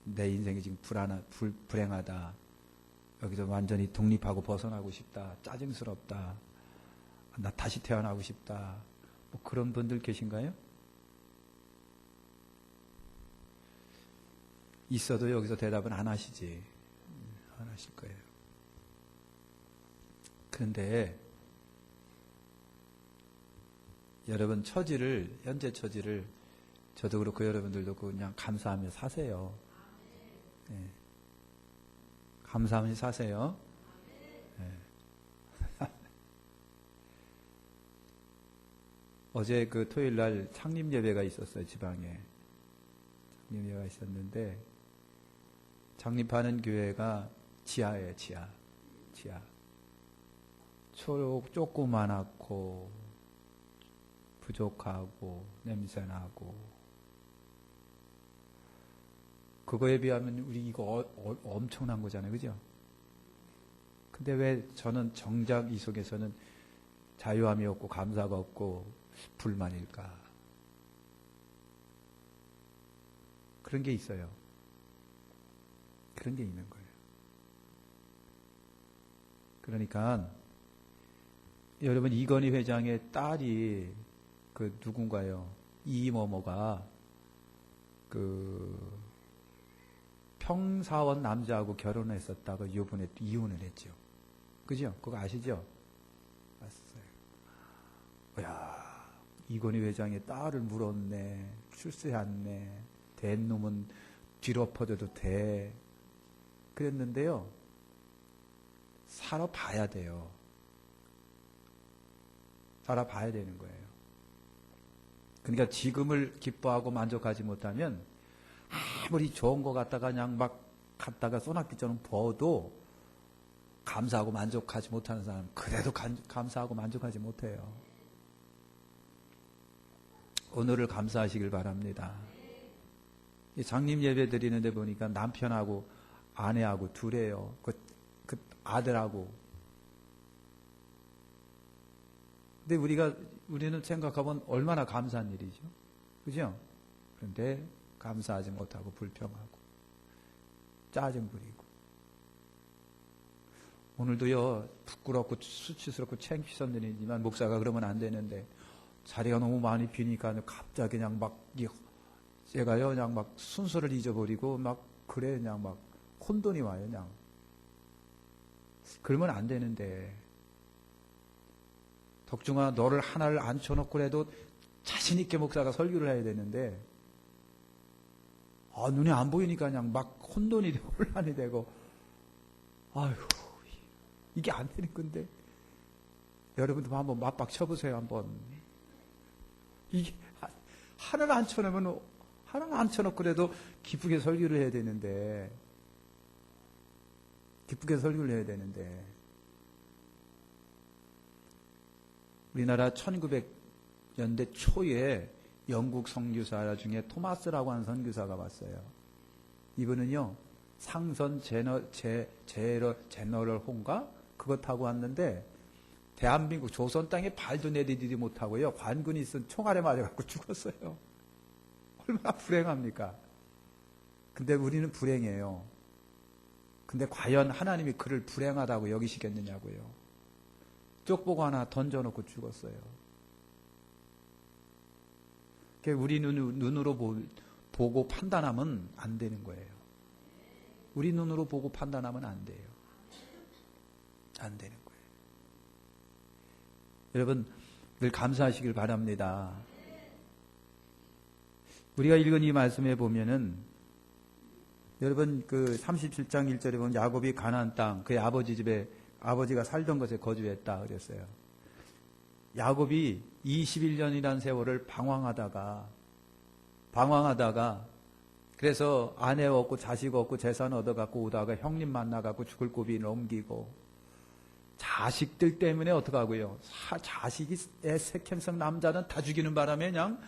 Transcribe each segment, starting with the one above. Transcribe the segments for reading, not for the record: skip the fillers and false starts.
내 인생이 지금 불행하다. 여기서 완전히 독립하고 벗어나고 싶다. 짜증스럽다. 나 다시 태어나고 싶다. 뭐 그런 분들 계신가요? 있어도 여기서 대답은 안 하시지. 안 하실 거예요. 그런데 여러분 처지를, 현재 처지를 저도 그렇고 여러분들도 그냥 감사하며 사세요. 네. 감사하며 사세요. 네. 어제 그 토요일 날 창립 예배가 있었어요, 지방에. 창립 예배가 있었는데, 창립하는 교회가 지하예요, 지하. 조그만하고, 부족하고, 냄새나고. 그거에 비하면 우리 이거 엄청난 거잖아요, 그죠? 근데 왜 저는 정작 이 속에서는 자유함이 없고 감사가 없고 불만일까? 그런 게 있어요. 그런 게 있는 거예요. 그러니까 여러분 이건희 회장의 딸이 그 누군가요? 이모모가 그 평사원 남자하고 결혼했었다고 이번에 이혼을 했죠. 그죠? 그거 아시죠? 봤어요. 야, 이건희 회장의 딸을 물었네. 출세했네. 된 놈은 뒤엎어져도 돼. 그랬는데요. 살아봐야 돼요. 살아봐야 되는 거예요. 그러니까 지금을 기뻐하고 만족하지 못하면 아무리 좋은 거 갖다가 그냥 막 갖다가 소낙비처럼 버도 감사하고 만족하지 못하는 사람 그래도 감사하고 만족하지 못해요. 오늘을 감사하시길 바랍니다. 장님 예배 드리는데 보니까 남편하고 아내하고 둘이에요. 그 아들하고. 근데 우리는 생각하면 얼마나 감사한 일이죠. 그죠? 그런데 감사하지 못하고 불평하고 짜증 부리고 오늘도요 부끄럽고 수치스럽고 창피한 일이지만 목사가 그러면 안 되는데 자리가 너무 많이 비니까 갑자기 그냥 막 제가요 그냥 막 순서를 잊어버리고 막 그래 그냥 막 혼돈이 와요. 그냥 그러면 안 되는데 덕중아 너를 하나를 앉혀놓고 그래도 자신 있게 목사가 설교를 해야 되는데 눈에 안 보이니까 그냥 막 혼돈이 되고 혼란이 되고 아휴 이게 안 되는 건데 여러분도 한번 맞박 쳐보세요. 한번 이게 하나를 앉혀놓고 그래도 기쁘게 설교를 해야 되는데 우리나라 1900년대 초에 영국 선교사 중에 토마스라고 하는 선교사가 왔어요. 이분은요 상선 제너럴 홍가 그거 타고 왔는데 대한민국 조선 땅에 발도 내디디지 못하고요 관군이 쓴 총알에 맞아갖고 죽었어요. 얼마나 불행합니까? 근데 우리는 불행해요. 근데 과연 하나님이 그를 불행하다고 여기시겠느냐고요. 쪽보고 하나 던져놓고 죽었어요. 우리 눈으로 보고 판단하면 안 되는 거예요. 우리 눈으로 보고 판단하면 안 돼요. 안 되는 거예요. 여러분 늘 감사하시길 바랍니다. 우리가 읽은 이 말씀에 보면은 여러분 그 37장 1절에 보면 야곱이 가나안 땅 그의 아버지 집에 아버지가 살던 곳에 거주했다 그랬어요. 야곱이 21년이라는 세월을 방황하다가 그래서 아내 없고 자식 없고 재산 얻어갖고 오다가 형님 만나갖고 죽을 고비 넘기고 자식들 때문에 어떡하고요. 자식이 세켐성 남자는 다 죽이는 바람에 그냥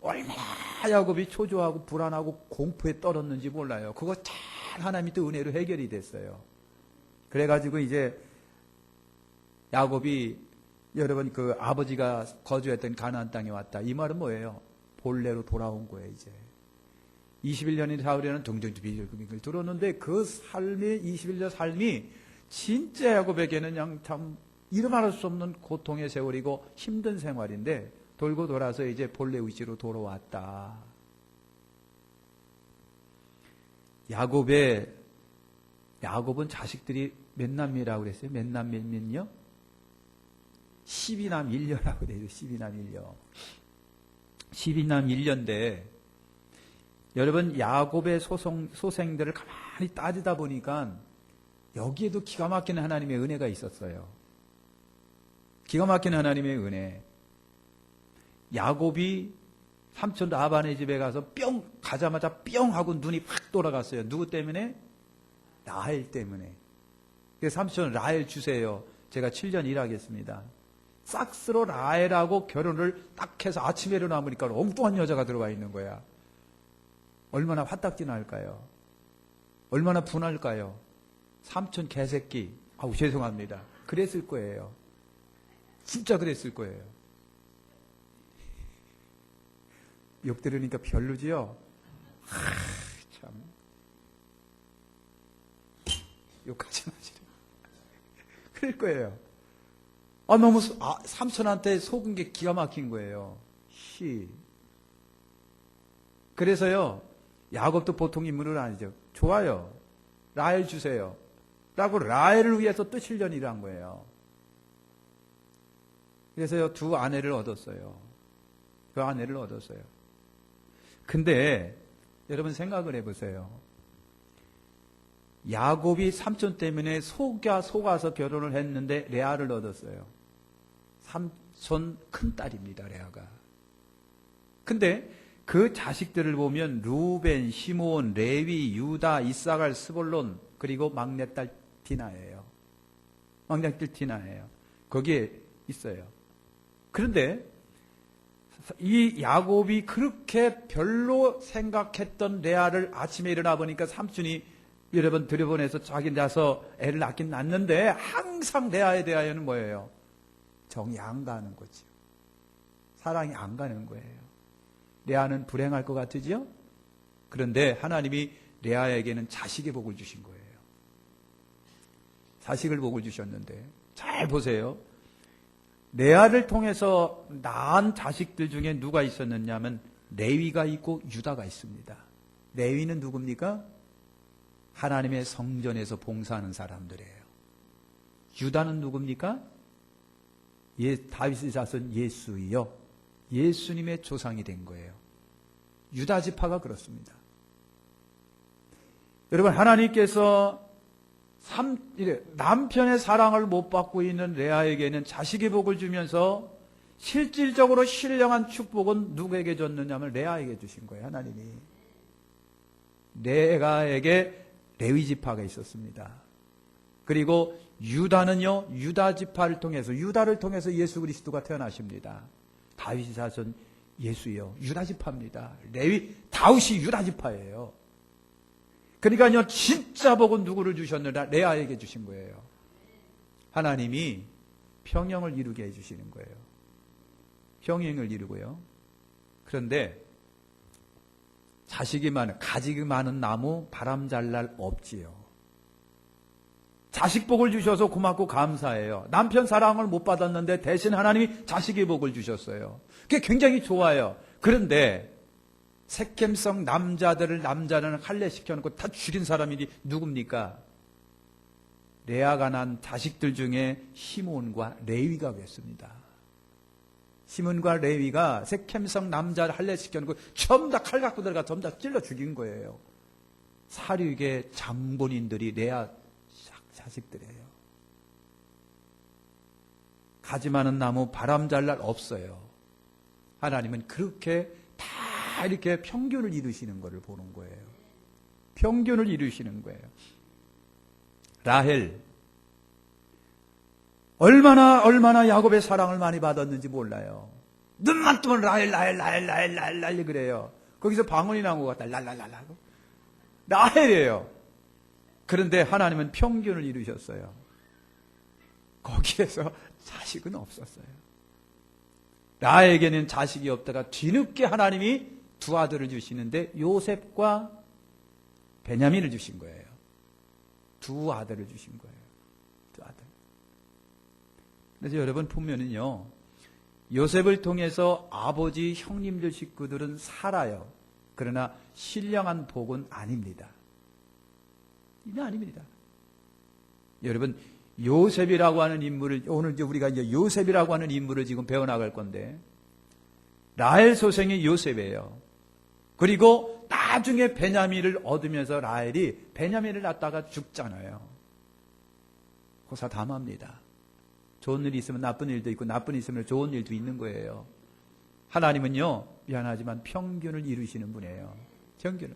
얼마나 야곱이 초조하고 불안하고 공포에 떨었는지 몰라요. 그거 잘 하나님이 또 은혜로 해결이 됐어요. 그래가지고 이제 야곱이 여러분 그 아버지가 거주했던 가나안 땅에 왔다. 이 말은 뭐예요? 본래로 돌아온 거예요. 이제 21년이 사흘이라는 등등비를 들었는데 그 삶이 21년 삶이 진짜 야곱에게는 그냥 참 이름할 수 없는 고통의 세월이고 힘든 생활인데 돌고 돌아서 이제 본래 위치로 돌아왔다. 야곱은 자식들이 몇 남매라고 그랬어요? 몇 남매면요? 12남 1녀라고 그래요. 12남 1녀. 12남 1녀인데 여러분 야곱의 소생들을 가만히 따지다 보니까 여기에도 기가 막히는 하나님의 은혜가 있었어요. 기가 막히는 하나님의 은혜. 야곱이 삼촌 라반의 집에 가서 뿅 가자마자 뿅 하고 눈이 확 돌아갔어요. 누구 때문에? 라헬 때문에. 그래서 삼촌 라헬 주세요. 제가 7년 일하겠습니다. 싹스로 라헬하고 결혼을 딱 해서 아침에 일어나보니까 엉뚱한 여자가 들어와 있는 거야. 얼마나 화딱지 날까요? 얼마나 분할까요? 삼촌 개새끼. 아우 죄송합니다. 그랬을 거예요. 진짜 그랬을 거예요. 욕 들으니까 별로지요? 참. 욕하지 마시래. 그럴 거예요. 너무, 삼촌한테 속은 게 기가 막힌 거예요. 그래서요, 야곱도 보통 인물은 아니죠. 좋아요. 라헬 주세요. 라고 라헬을 위해서 또 7년 일한 거예요. 그래서요, 두 아내를 얻었어요. 그 아내를 얻었어요. 근데 여러분 생각을 해보세요. 야곱이 삼촌 때문에 속아서 결혼을 했는데 레아를 얻었어요. 삼촌 큰딸입니다. 레아가. 근데 그 자식들을 보면 루벤, 시므온, 레위, 유다, 이사갈, 스볼론 그리고 막내딸 디나예요. 막내딸 디나예요. 거기에 있어요. 그런데 이 야곱이 그렇게 별로 생각했던 레아를 아침에 일어나 보니까 삼촌이 여러분 들여보내서 자기 나서 애를 낳긴 낳는데 항상 레아에 대하여는 뭐예요? 정이 안 가는 거죠. 사랑이 안 가는 거예요. 레아는 불행할 것 같으지요? 그런데 하나님이 레아에게는 자식의 복을 주신 거예요. 자식을 복을 주셨는데 잘 보세요. 레아를 통해서 낳은 자식들 중에 누가 있었느냐면 레위가 있고 유다가 있습니다. 레위는 누굽니까? 하나님의 성전에서 봉사하는 사람들이에요. 유다는 누굽니까? 다윗의 자손 예수이요. 예수님의 조상이 된 거예요. 유다 지파가 그렇습니다. 여러분 하나님께서 남편의 사랑을 못 받고 있는 레아에게는 자식의 복을 주면서 실질적으로 신령한 축복은 누구에게 줬느냐면 레아에게 주신 거예요. 하나님이. 레아에게 레위 지파가 있었습니다. 그리고 유다는요. 유다 지파를 통해서 유다를 통해서 예수 그리스도가 태어나십니다. 다윗의 자손 예수요. 유다 지파입니다. 다윗이 유다 지파예요. 그러니까요, 진짜 복은 누구를 주셨느냐? 레아에게 주신 거예요. 하나님이 평형을 이루게 해주시는 거예요. 평형을 이루고요. 그런데 가지가 많은 나무 바람 잘 날 없지요. 자식 복을 주셔서 고맙고 감사해요. 남편 사랑을 못 받았는데 대신 하나님이 자식의 복을 주셨어요. 그게 굉장히 좋아요. 그런데 세겜성 남자는 할례시켜놓고 다 죽인 사람이 누굽니까? 레아가 난 자식들 중에 시몬과 레위가 됐습니다. 시몬과 레위가 세겜성 남자를 할례시켜놓고 전부 다 칼 갖고 들어가 전부 다 찔러 죽인 거예요. 사륙의 장본인들이 레아 자식들이에요. 가지 많은 나무 바람 잘 날 없어요. 하나님은 그렇게 다 이렇게 평균을 이루시는 것을 보는 거예요. 평균을 이루시는 거예요. 라헬 얼마나 야곱의 사랑을 많이 받았는지 몰라요. 눈만 뜨면 라헬 그래요. 거기서 방언이 나온 것 같다. 랄랄랄라. 라헬이에요. 그런데 하나님은 평균을 이루셨어요. 거기에서 자식은 없었어요. 라에게는 자식이 없다가 뒤늦게 하나님이 두 아들을 주시는데 요셉과 베냐민을 주신 거예요. 두 아들을 주신 거예요. 두 아들. 그래서 여러분 보면은요, 요셉을 통해서 아버지 형님들 식구들은 살아요. 그러나 신령한 복은 아닙니다. 이게 아닙니다. 여러분, 요셉이라고 하는 인물을, 오늘 이제 우리가 이제 요셉이라고 하는 인물을 지금 배워나갈 건데, 라헬 소생이 요셉이에요. 그리고 나중에 베냐민을 얻으면서 라헬이 베냐민을 낳다가 죽잖아요. 고사담합니다. 좋은 일이 있으면 나쁜 일도 있고 나쁜 일이 있으면 좋은 일도 있는 거예요. 하나님은요, 미안하지만 평균을 이루시는 분이에요. 평균을.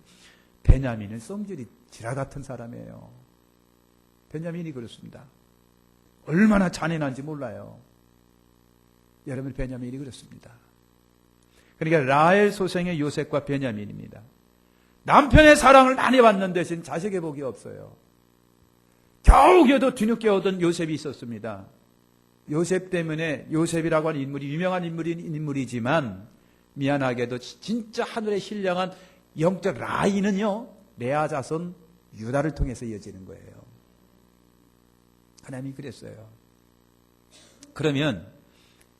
베냐민은 성질이 지라 같은 사람이에요. 베냐민이 그렇습니다. 얼마나 잔인한지 몰라요. 여러분, 베냐민이 그렇습니다. 그러니까 라헬 소생의 요셉과 베냐민입니다. 남편의 사랑을 많이 받는 대신 자식의 복이 없어요. 겨우겨도 뒤늦게 얻은 요셉이 있었습니다. 요셉 때문에, 요셉이라고 하는 인물이 유명한 인물이지만 미안하게도 진짜 하늘의 신령한 영적 라인은요, 레아 자손 유다를 통해서 이어지는 거예요. 하나님이 그랬어요. 그러면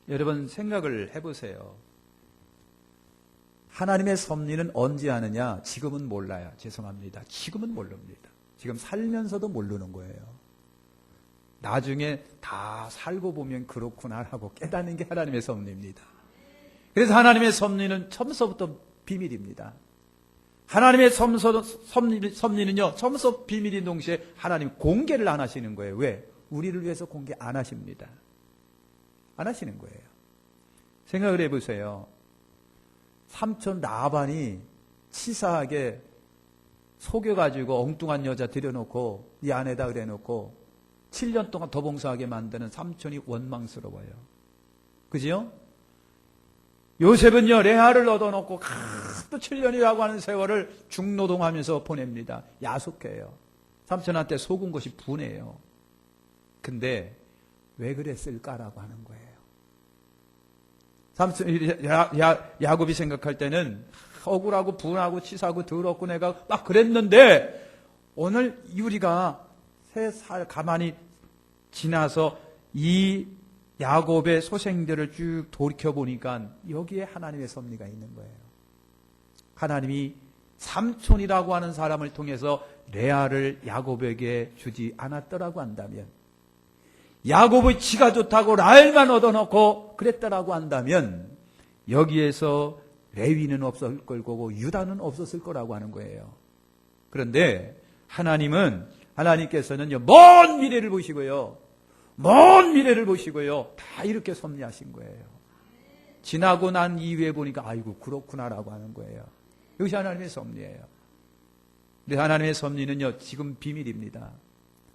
여러분 생각을 해보세요. 하나님의 섭리는 언제 하느냐? 지금은 몰라요. 죄송합니다. 지금은 모릅니다. 지금 살면서도 모르는 거예요. 나중에 다 살고 보면 그렇구나 하고 깨닫는 게 하나님의 섭리입니다. 그래서 하나님의 섭리는 처음서부터 비밀입니다. 하나님의 섭리는요, 처음부터 비밀인 동시에 하나님 공개를 안 하시는 거예요. 왜? 우리를 위해서 공개 안 하십니다. 안 하시는 거예요. 생각을 해보세요. 삼촌 라반이 치사하게 속여가지고 엉뚱한 여자 들여놓고 이 아내다 그래놓고 7년 동안 더 봉사하게 만드는 삼촌이 원망스러워요. 그죠? 요셉은요, 레아를 얻어놓고 또 7년이라고 하는 세월을 중노동하면서 보냅니다. 야속해요. 삼촌한테 속은 것이 분해요. 근데 왜 그랬을까라고 하는 거예요. 삼촌, 야곱이 생각할 때는 억울하고 분하고 치사하고 더럽고 내가 막 그랬는데 오늘 우리가 3살 가만히 지나서 이 야곱의 소생들을 쭉 돌이켜보니까 여기에 하나님의 섭리가 있는 거예요. 하나님이 삼촌이라고 하는 사람을 통해서 레아를 야곱에게 주지 않았더라고 한다면, 야곱의 지가 좋다고 라헬만 얻어놓고 그랬더라고 한다면 여기에서 레위는 없었을 거고 유다는 없었을 거라고 하는 거예요. 그런데 하나님께서는요, 먼 미래를 보시고요, 먼 미래를 보시고요, 다 이렇게 섭리하신 거예요. 지나고 난 이후에 보니까 아이고 그렇구나라고 하는 거예요. 이것이 하나님의 섭리예요. 근데 하나님의 섭리는요, 지금 비밀입니다.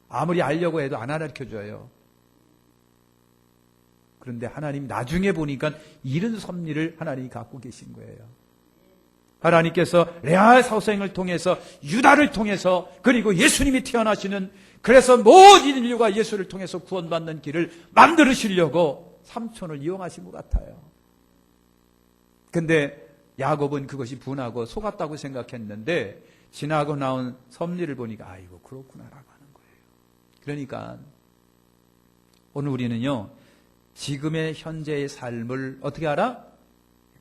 아무리 알려고 해도 안 알려줘요. 그런데 하나님 나중에 보니까 이런 섭리를 하나님이 갖고 계신 거예요. 하나님께서 레아 소생을 통해서, 유다를 통해서, 그리고 예수님이 태어나시는, 그래서 모든 인류가 예수를 통해서 구원받는 길을 만들으시려고 삼촌을 이용하신 것 같아요. 근데 야곱은 그것이 분하고 속았다고 생각했는데 지나고 나온 섭리를 보니까 아이고 그렇구나라고 하는 거예요. 그러니까 오늘 우리는요, 지금의 현재의 삶을 어떻게 알아?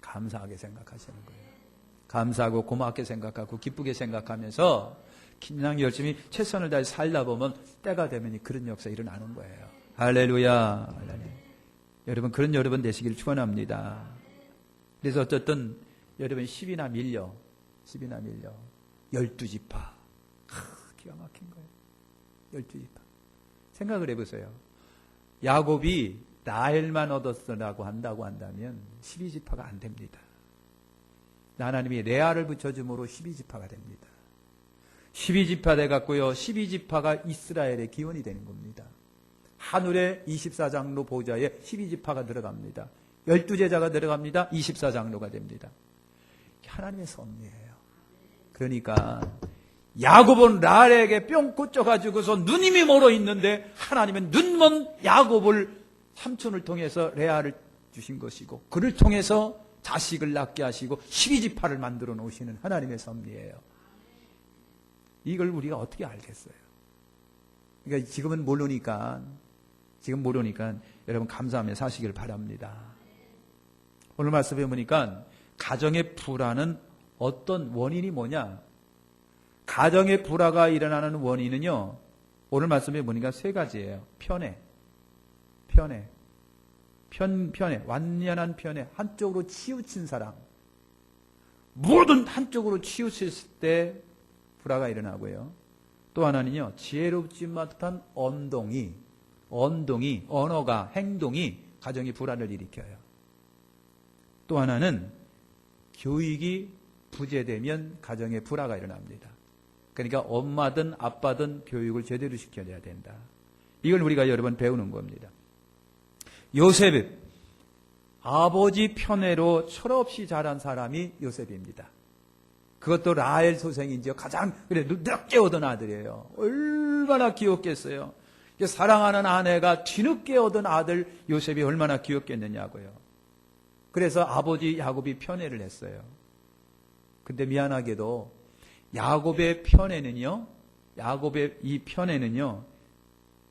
감사하게 생각하시는 거예요. 감사하고 고맙게 생각하고 기쁘게 생각하면서 그냥 열심히 최선을 다해 살다 보면 때가 되면 그런 역사 일어나는 거예요. 할렐루야. 여러분, 그런 여러분 되시길 축원합니다. 그래서 어쨌든 여러분 10이나 밀려 12지파, 기가 막힌 거예요. 12지파. 생각을 해보세요. 야곱이 라헬만 얻었으라고 한다고 한다면 12지파가 안 됩니다. 하나님이 레아를 붙여줌으로 12지파가 됩니다. 12지파 돼갖고요, 12지파가 이스라엘의 기원이 되는 겁니다. 하늘의 24장로 보좌에 12지파가 들어갑니다. 12제자가 들어갑니다. 24장로가 됩니다. 하나님의 섭리예요. 그러니까 야곱은 라헬에게 뿅 꽂혀가지고서 눈이 멀어 있는데 하나님은 눈먼 야곱을 삼촌을 통해서 레아를 주신 것이고, 그를 통해서 자식을 낳게 하시고 12지파를 만들어 놓으시는 하나님의 섭리예요. 이걸 우리가 어떻게 알겠어요? 그러니까 지금 모르니까 여러분 감사하며 사시길 바랍니다. 오늘 말씀해 보니까 가정의 불화는 어떤 원인이 뭐냐? 가정의 불화가 일어나는 원인은요, 오늘 말씀해 보니까 세 가지예요. 편애. 완연한 편애. 한쪽으로 치우친 사랑. 모든 한쪽으로 치우칠 때 불화가 일어나고요. 또 하나는요, 지혜롭지 못한 언동이, 언어가, 행동이 가정의 불화를 일으켜요. 또 하나는 교육이 부재되면 가정의 불화가 일어납니다. 그러니까 엄마든 아빠든 교육을 제대로 시켜줘야 된다. 이걸 우리가 여러 번 배우는 겁니다. 요셉, 아버지 편애로 철없이 자란 사람이 요셉입니다. 그것도 라헬 소생인지요. 가장 늦게 얻은 아들이에요. 얼마나 귀엽겠어요. 사랑하는 아내가 뒤늦게 얻은 아들 요셉이 얼마나 귀엽겠느냐고요. 그래서 아버지 야곱이 편애를 했어요. 근데 미안하게도 야곱의 이 편애는요,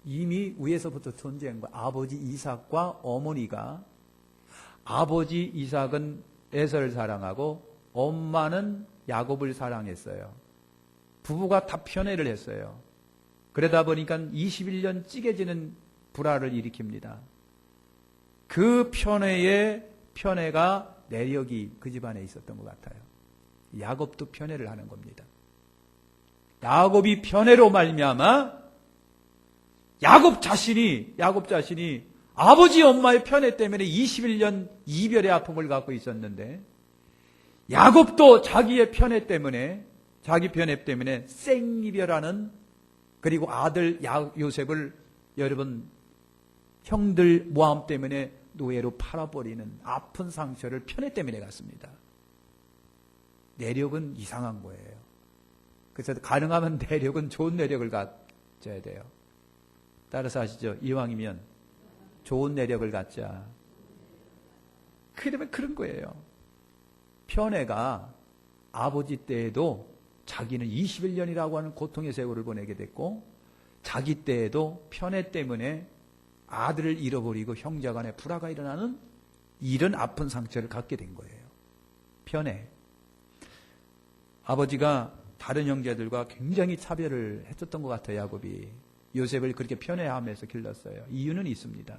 이미 위에서부터 존재한 거예요. 아버지 이삭과 어머니가, 아버지 이삭은 에서를 사랑하고 엄마는 야곱을 사랑했어요. 부부가 다 편애를 했어요. 그러다 보니까 21년 찌개지는 불화를 일으킵니다. 그 편애가 내력이 그 집안에 있었던 것 같아요. 야곱도 편애를 하는 겁니다. 야곱이 편애로 말미암아 야곱 자신이 아버지 엄마의 편애 때문에 21년 이별의 아픔을 갖고 있었는데, 야곱도 자기 편애 때문에 생이별하는, 그리고 아들 요셉을 여러분 형들 모함 때문에 노예로 팔아버리는 아픈 상처를 편애 때문에 갔습니다. 내력은 이상한 거예요. 그래서 가능하면 내력은 좋은 내력을 가져야 돼요. 따라서 아시죠? 이왕이면 좋은 내력을 갖자. 그러면 그런 거예요. 편애가 아버지 때에도 자기는 21년이라고 하는 고통의 세월을 보내게 됐고, 자기 때에도 편애 때문에 아들을 잃어버리고 형제 간에 불화가 일어나는 이런 아픈 상처를 갖게 된 거예요. 편애. 아버지가 다른 형제들과 굉장히 차별을 했었던 것 같아요. 야곱이 요셉을 그렇게 편애하면서 길렀어요. 이유는 있습니다.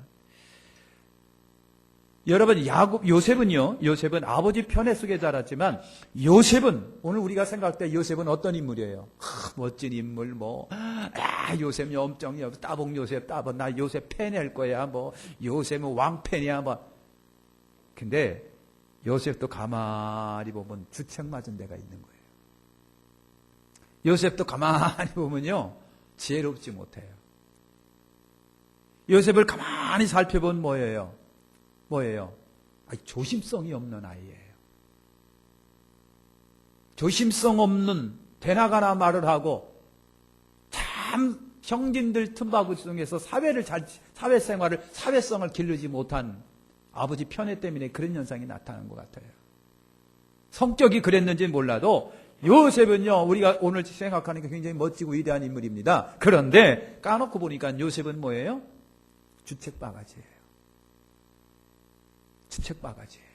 여러분, 요셉은 아버지 편애 속에 자랐지만, 요셉은 오늘 우리가 생각할 때 요셉은 어떤 인물이에요? 멋진 인물, 요셉 엄청 따봉 요셉 나 요셉 팬할 거야, 요셉은 왕팬이야, 근데 요셉도 가만히 보면 주책 맞은 데가 있는 거예요. 요셉도 가만히 보면요, 지혜롭지 못해요. 요셉을 가만히 살펴본 뭐예요? 조심성이 없는 아이예요. 조심성 없는, 대나가나 말을 하고, 참 형님들 틈바구 속에서 사회성을 기르지 못한 아버지 편애 때문에 그런 현상이 나타난 것 같아요. 성격이 그랬는지 몰라도 요셉은요, 우리가 오늘 생각하니까 굉장히 멋지고 위대한 인물입니다. 그런데 까놓고 보니까 요셉은 뭐예요? 주책바가지예요. 주책바가지예요.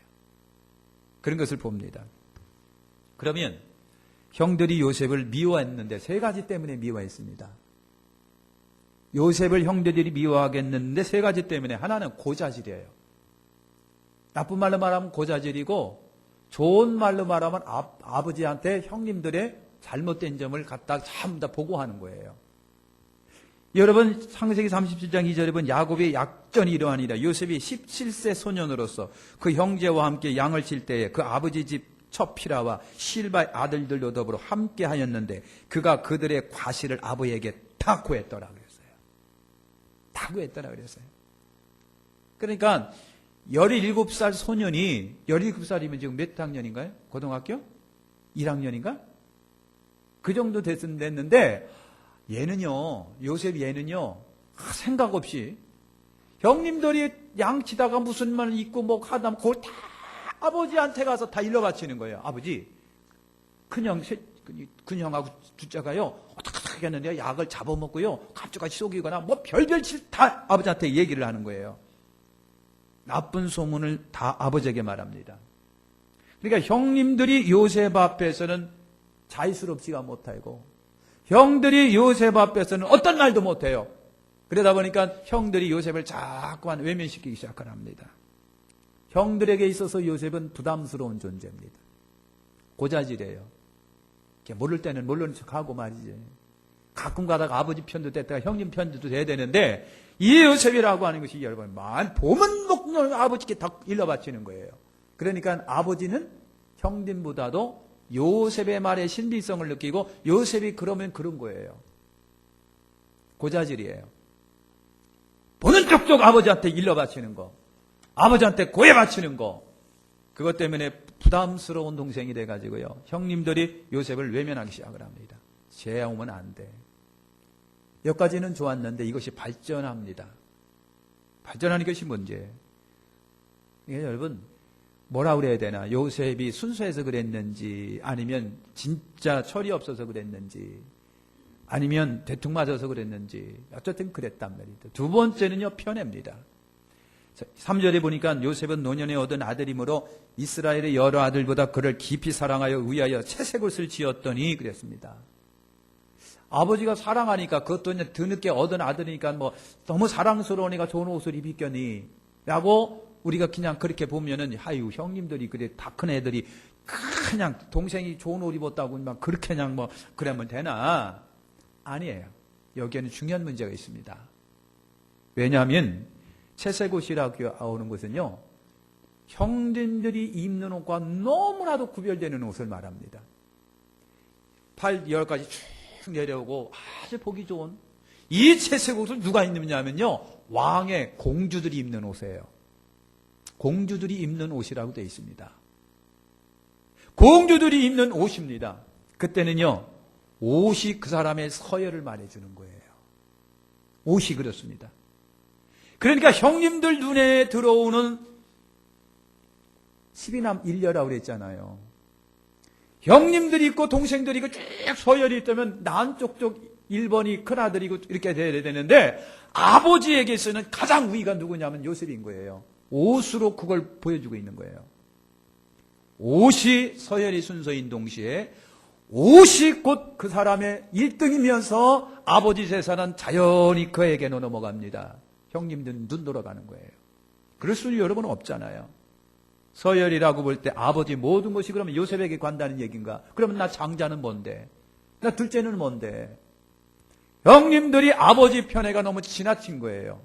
그런 것을 봅니다. 그러면 형들이 요셉을 미워했는데 세 가지 때문에 미워했습니다. 요셉을 형들이 미워하겠는데 세 가지 때문에, 하나는 고자질이에요. 나쁜 말로 말하면 고자질이고, 좋은 말로 말하면 아버지한테 형님들의 잘못된 점을 갖다 전부 다 보고하는 거예요. 여러분, 창세기 37장 2절에 보면 야곱의 약전이 이러하니라. 요셉이 17세 소년으로서 그 형제와 함께 양을 칠 때에 그 아버지 집 첩피라와 실바의 아들들도 더불어 함께 하였는데, 그가 그들의 과실을 아버지에게 다 구했더라 그랬어요. 다 구했더라 그랬어요. 그러니까 17살 소년이, 17살이면 지금 몇 학년인가요? 고등학교? 1학년인가? 그 정도 됐는데, 요셉 얘는요, 생각 없이, 형님들이 양치다가 무슨 말 있고 하다 그걸 다 아버지한테 가서 다 일러 바치는 거예요. 아버지, 큰형하고 둘째가요, 어떻게 하겠는데요? 약을 잡아먹고요, 갑자기 속이거나, 뭐 별별 짓 다 아버지한테 얘기를 하는 거예요. 나쁜 소문을 다 아버지에게 말합니다. 그러니까 형님들이 요셉 앞에서는 자유스럽지가 못하고, 형들이 요셉 앞에서는 어떤 말도 못해요. 그러다 보니까 형들이 요셉을 자꾸만 외면시키기 시작합니다. 형들에게 있어서 요셉은 부담스러운 존재입니다. 고자질이에요. 모를 때는 모르는 척하고 말이지. 가끔 가다가 아버지 편도 됐다가 형님 편도 돼야 되는데, 이 요셉이라고 하는 것이 여러분, 보면 먹는 아버지께 다 일러바치는 거예요. 그러니까 아버지는 형님보다도 요셉의 말에 신비성을 느끼고, 요셉이 그러면 그런 거예요. 고자질이에요. 보는 족족 아버지한테 일러바치는 거, 아버지한테 고해바치는 거, 그것 때문에 부담스러운 동생이 돼가지고요, 형님들이 요셉을 외면하기 시작을 합니다. 쟤 오면 안 돼. 여기까지는 좋았는데 이것이 발전합니다. 발전하는 것이 문제예요. 이게 여러분, 뭐라 그래야 되나, 요셉이 순수해서 그랬는지, 아니면 진짜 철이 없어서 그랬는지, 아니면 대충 맞아서 그랬는지, 어쨌든 그랬단 말이죠. 두 번째는요, 편애입니다. 3절에 보니까 요셉은 노년에 얻은 아들이므로 이스라엘의 여러 아들보다 그를 깊이 사랑하여 위하여 채색옷을 지었더니 그랬습니다. 아버지가 사랑하니까, 그것도 이제 뒤늦게 얻은 아들이니까 뭐 너무 사랑스러우니까 좋은 옷을 입혔니? 라고 우리가 그냥 그렇게 보면은, 아유, 형님들이 그래, 다 큰 애들이 그냥 동생이 좋은 옷 입었다고 막 그렇게 그냥 뭐 그러면 되나? 아니에요. 여기에는 중요한 문제가 있습니다. 왜냐하면 채색옷이라고 나오는 것은요, 형님들이 입는 옷과 너무나도 구별되는 옷을 말합니다. 팔 열까지 쭉 내려오고 아주 보기 좋은 이 채색옷을 누가 입느냐면요, 왕의 공주들이 입는 옷이에요. 공주들이 입는 옷이라고 되어 있습니다. 공주들이 입는 옷입니다. 그때는요, 옷이 그 사람의 서열을 말해주는 거예요. 옷이 그렇습니다. 그러니까 형님들 눈에 들어오는 12남 1녀라고 그랬잖아요. 형님들이 있고 동생들이 있고 쭉 서열이 있다면 난쪽쪽 1번이 큰아들이고 이렇게 돼야 되는데, 아버지에게서는 가장 위가 누구냐면 요셉인 거예요. 옷으로 그걸 보여주고 있는 거예요. 옷이 서열이 순서인 동시에 옷이 곧 그 사람의 1등이면서 아버지 재산은 자연히 그에게로 넘어갑니다. 형님들은 눈 돌아가는 거예요. 그럴 수는 여러분 없잖아요. 서열이라고 볼 때 아버지 모든 것이 그러면 요셉에게 간다는 얘기인가? 그러면 나 장자는 뭔데? 나 둘째는 뭔데? 형님들이 아버지 편애가 너무 지나친 거예요.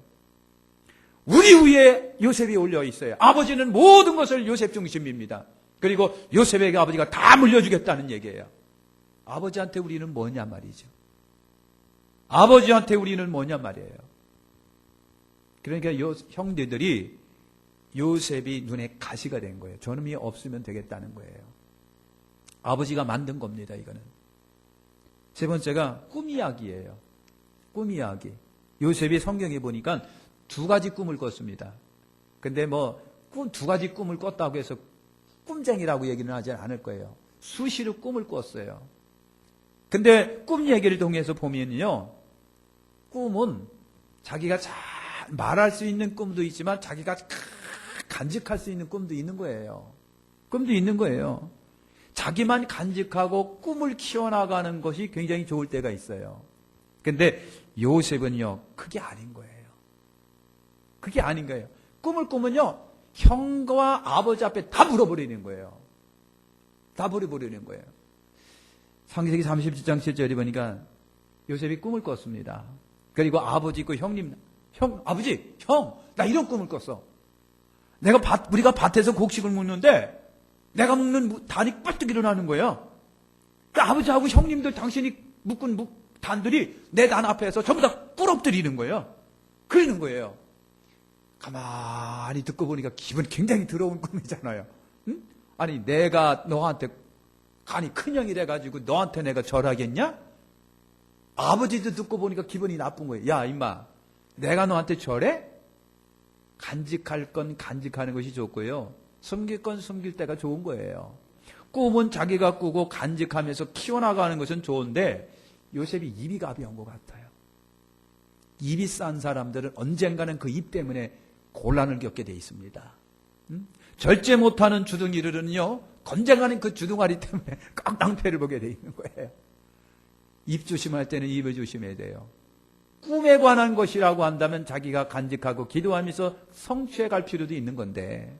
우리 위에 요셉이 올려 있어요. 아버지는 모든 것을 요셉 중심입니다. 그리고 요셉에게 아버지가 다 물려주겠다는 얘기예요. 아버지한테 우리는 뭐냐 말이죠. 아버지한테 우리는 뭐냐 말이에요. 그러니까 형제들이 요셉이 눈에 가시가 된 거예요. 저놈이 없으면 되겠다는 거예요. 아버지가 만든 겁니다, 이거는. 세 번째가 꿈 이야기예요. 꿈 이야기. 요셉이 성경에 보니까 두 가지 꿈을 꿨습니다. 근데 뭐, 두 가지 꿈을 꿨다고 해서 꿈쟁이라고 얘기는 하지 않을 거예요. 수시로 꿈을 꿨어요. 근데 꿈 얘기를 통해서 보면요, 꿈은 자기가 잘 말할 수 있는 꿈도 있지만 자기가 간직할 수 있는 꿈도 있는 거예요. 꿈도 있는 거예요. 자기만 간직하고 꿈을 키워나가는 것이 굉장히 좋을 때가 있어요. 근데 요셉은요, 그게 아닌 거예요. 그게 아닌 거예요. 꿈을 꾸면요, 형과 아버지 앞에 다 물어버리는 거예요. 다 물어버리는 거예요. 창세기 37장 7절에 보니까 요셉이 꿈을 꿨습니다. 그리고 아버지 있고 형님, 아버지, 나 이런 꿈을 꿨어. 우리가 밭에서 곡식을 묻는데 내가 묻는 단이 뻘떡 일어나는 거예요. 그러니까 아버지하고 형님들, 당신이 묶은 단들이 내 단 앞에서 전부 다 꿇어뜨리는 거예요. 그러는 거예요. 가만히 듣고 보니까 기분이 굉장히 더러운 꿈이잖아요. 응? 아니, 내가 너한테 간이 큰형이 돼가지고 너한테 내가 절하겠냐? 아버지도 듣고 보니까 기분이 나쁜 거예요. 야, 임마, 내가 너한테 절해? 간직할 건 간직하는 것이 좋고요. 숨길 건 숨길 때가 좋은 거예요. 꿈은 자기가 꾸고 간직하면서 키워나가는 것은 좋은데 요셉이 입이 가벼운 것 같아요. 입이 싼 사람들은 언젠가는 그 입 때문에 곤란을 겪게 돼 있습니다. 절제 못하는 주둥이들은요, 언젠가는 그 주둥아리 때문에 꼭 낭패를 보게 돼 있는 거예요. 입 조심할 때는 입을 조심해야 돼요. 꿈에 관한 것이라고 한다면 자기가 간직하고 기도하면서 성취해 갈 필요도 있는 건데,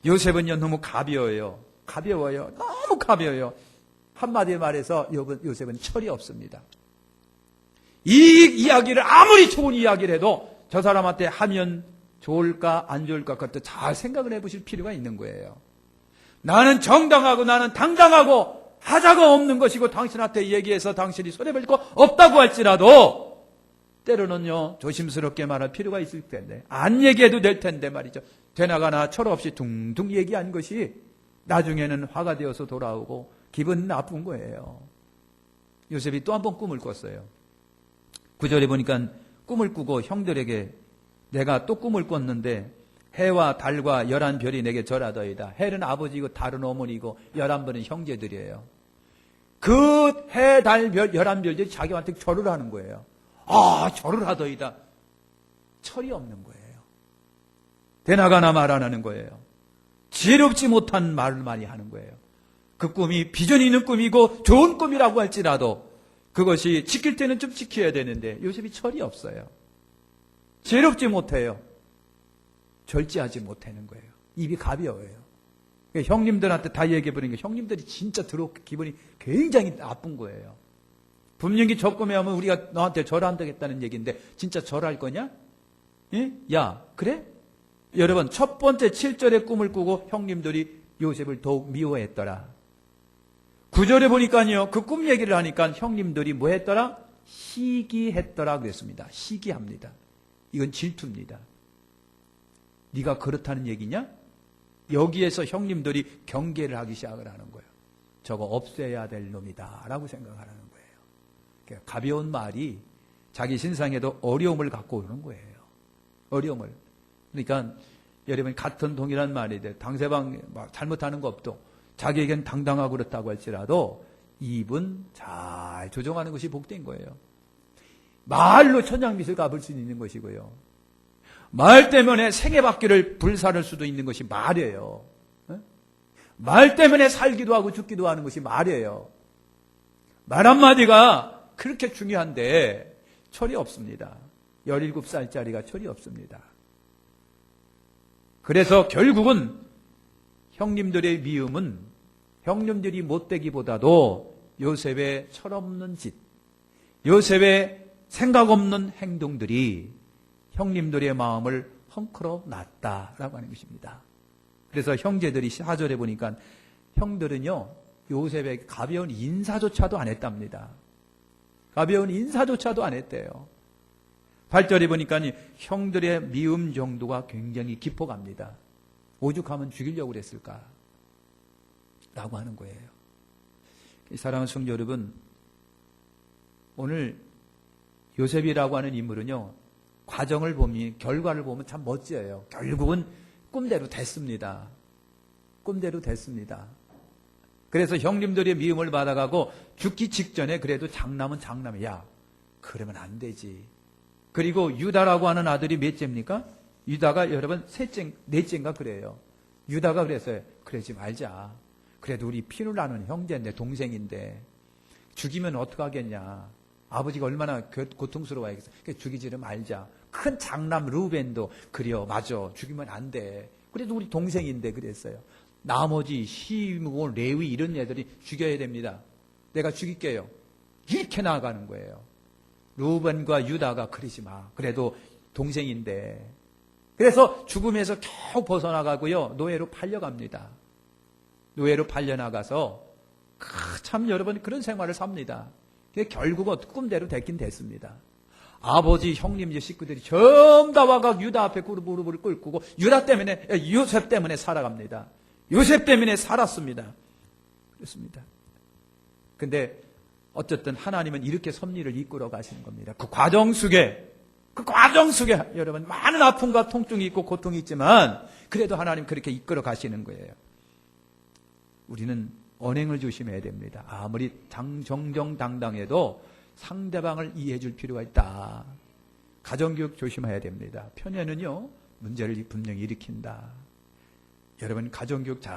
요셉은요 너무 가벼워요. 너무 가벼워요. 한마디에 말해서 요셉은 철이 없습니다. 이 이야기를 아무리 좋은 이야기를 해도 저 사람한테 하면 좋을까 안 좋을까 그것도 잘 생각을 해보실 필요가 있는 거예요. 나는 정당하고 나는 당당하고 하자가 없는 것이고 당신한테 얘기해서 당신이 손해볼 거 없다고 할지라도 때로는요 조심스럽게 말할 필요가 있을 텐데 안 얘기해도 될 텐데 말이죠. 되나가나 철없이 둥둥 얘기한 것이 나중에는 화가 되어서 돌아오고 기분 나쁜 거예요. 요셉이 또 한 번 꿈을 꿨어요. 9절에 보니까 꿈을 꾸고 형들에게 내가 또 꿈을 꿨는데 해와 달과 11별이 내게 절하더이다. 해는 아버지이고 달은 어머니이고 11별은 형제들이에요. 그 해, 달, 별, 11별들이 자기한테 절을 하는 거예요. 아, 절을 하더이다. 철이 없는 거예요. 되나가나 말 안 하는 거예요. 지혜롭지 못한 말을 많이 하는 거예요. 그 꿈이 비전 있는 꿈이고 좋은 꿈이라고 할지라도 그것이 지킬 때는 좀 지켜야 되는데 요셉이 철이 없어요. 지혜롭지 못해요. 절제하지 못하는 거예요. 입이 가벼워요. 그러니까 형님들한테 다 얘기해버리니까 형님들이 진짜 기분이 굉장히 나쁜 거예요. 분명히 저 꿈에 하면 우리가 너한테 절한다겠다는 얘기인데 진짜 절할 거냐? 예? 야, 그래? 여러분, 첫 번째 7절의 꿈을 꾸고 형님들이 요셉을 더욱 미워했더라. 9절에 보니까요, 그 꿈 얘기를 하니까 형님들이 뭐 했더라? 시기했더라 그랬습니다. 시기합니다. 이건 질투입니다. 네가 그렇다는 얘기냐? 여기에서 형님들이 경계를 하기 시작을 하는 거예요. 저거 없애야 될 놈이다 라고 생각하는 거예요. 그러니까 가벼운 말이 자기 신상에도 어려움을 갖고 오는 거예요. 어려움을. 그러니까 여러분 같은 동일한 말이돼. 당세방 잘못하는 거 없도 자기에겐 당당하고 그렇다고 할지라도 입은 잘 조정하는 것이 복된 거예요. 말로 천냥빚을 갚을 수 있는 것이고요. 말 때문에 생애받기를 불사를 수도 있는 것이 말이에요. 말 때문에 살기도 하고 죽기도 하는 것이 말이에요. 말 한마디가 그렇게 중요한데 철이 없습니다. 17살짜리가 철이 없습니다. 그래서 결국은 형님들의 미움은 형님들이 못되기보다도 요셉의 철없는 짓, 요셉의 생각 없는 행동들이 형님들의 마음을 헝클어 놨다라고 하는 것입니다. 그래서 형제들이 4절에 보니까 형들은요 요셉에게 가벼운 인사조차도 안 했답니다. 가벼운 인사조차도 안 했대요. 8절에 보니까 형들의 미움 정도가 굉장히 깊어갑니다. 오죽하면 죽이려고 그랬을까? 라고 하는 거예요. 사랑하는 성도 여러분, 오늘 요셉이라고 하는 인물은요, 과정을 보면, 결과를 보면 참 멋져요. 결국은 꿈대로 됐습니다. 꿈대로 됐습니다. 그래서 형님들의 미움을 받아가고 죽기 직전에 그래도 장남은 장남이야. 그러면 안 되지. 그리고 유다라고 하는 아들이 몇째입니까? 유다가 여러분 넷째인가 그래요. 유다가 그랬어요. 그러지 말자. 그래도 우리 피를 나는 형제인데 동생인데 죽이면 어떡하겠냐. 아버지가 얼마나 고통스러워하겠어. 그러니까 죽이지를 말자. 큰 장남 루벤도 그래요. 맞아. 죽이면 안 돼. 그래도 우리 동생인데 그랬어요. 나머지 시므온, 레위 이런 애들이 죽여야 됩니다. 내가 죽일게요. 이렇게 나아가는 거예요. 루벤과 유다가 그러지 마. 그래도 동생인데. 그래서 죽음에서 겨우 벗어나가고요. 노예로 팔려갑니다. 노예로 팔려나가서 참 여러분 그런 생활을 삽니다. 결국은 꿈대로 됐긴 됐습니다. 아버지, 형님, 식구들이 전부 다 와가 유다 앞에 무릎을 꿇고 요셉 때문에 살아갑니다. 요셉 때문에 살았습니다. 그렇습니다. 근데 어쨌든 하나님은 이렇게 섭리를 이끌어 가시는 겁니다. 그 과정 속에 그 과정 속에 여러분 많은 아픔과 통증이 있고 고통이 있지만 그래도 하나님 그렇게 이끌어 가시는 거예요. 우리는 언행을 조심해야 됩니다. 아무리 정정당당해도 상대방을 이해해 줄 필요가 있다. 가정교육 조심해야 됩니다. 편애는요, 문제를 분명히 일으킨다. 여러분 가정교육 잘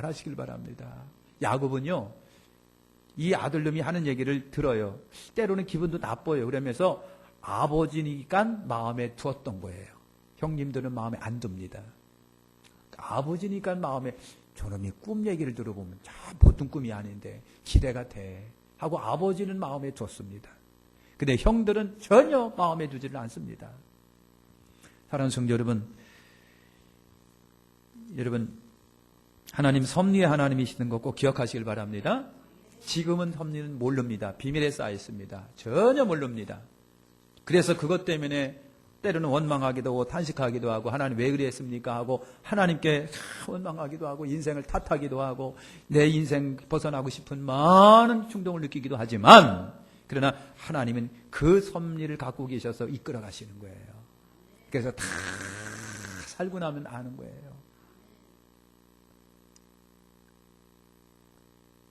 하시길 바랍니다. 야곱은요, 이 아들놈이 하는 얘기를 들어요. 때로는 기분도 나빠요. 그러면서 아버지니까 마음에 두었던 거예요. 형님들은 마음에 안 둡니다. 아버지니까 마음에, 저놈이 꿈 얘기를 들어보면 참 보통 꿈이 아닌데 기대가 돼 하고 아버지는 마음에 뒀습니다. 근데 형들은 전혀 마음에 두지를 않습니다. 사랑하는 성도 여러분, 하나님 섭리의 하나님이시는 거 꼭 기억하시길 바랍니다. 지금은 섭리는 모릅니다. 비밀에 쌓여 있습니다. 전혀 모릅니다. 그래서 그것 때문에 때로는 원망하기도 하고 탄식하기도 하고 하나님 왜 그랬습니까 하고 하나님께 원망하기도 하고 인생을 탓하기도 하고 내 인생 벗어나고 싶은 많은 충동을 느끼기도 하지만 그러나 하나님은 그 섭리를 갖고 계셔서 이끌어 가시는 거예요. 그래서 다 살고 나면 아는 거예요.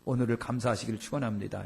오늘을 감사하시기를 축원합니다.